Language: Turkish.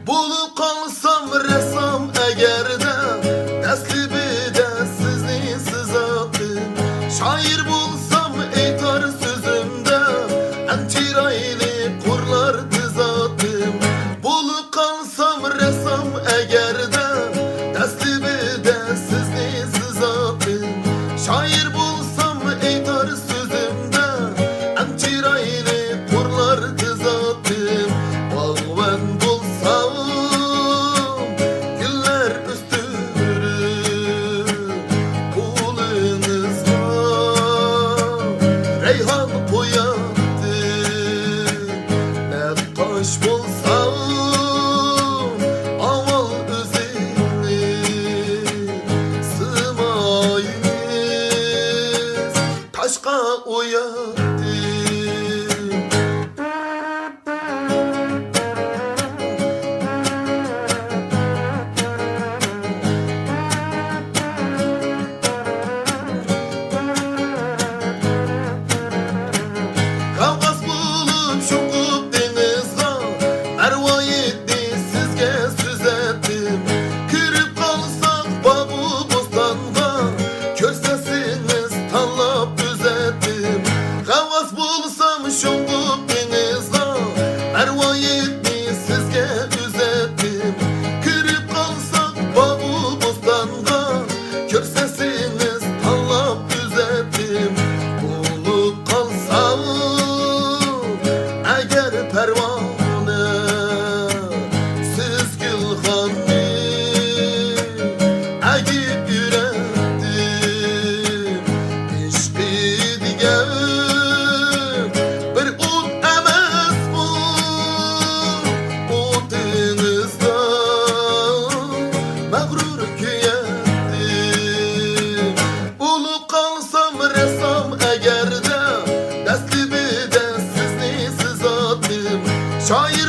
Bulup kalsam ressam egerde, neslibi de sizni sızattım. Şair bulsam eytar sözümde, en çiraylı kurlar düzattım. Bulup kalsam ressam egerde, neslibi de sizni sızattım. Şair bulsam eytar sözümde, en çiraylı kurlar düzattım. Bağven bulsam güller üstürü kulunuzda reyhan koyattı. Nektaş bulsam aval üzerine sığmayız taşka uyattı. Kavgas bulup şokup denizga, ervayetni sizge süzettim. Kırıp kalsak babu bostanga, körsesiniz tanlap düzettim. Kavgas bulsam şokup denizga, ervayetni sizge düzettim. Kırıp kalsak babu bostanga, körsesiniz tanlap düzettim. Bulup kalsam eğer pervane siz gülhanni egip yürettim. İşki digen bir ut emes bu utunuzda mağrur küyettim. Bulup kalsam ressam egerde, neslibi de sizni sızattım. Şair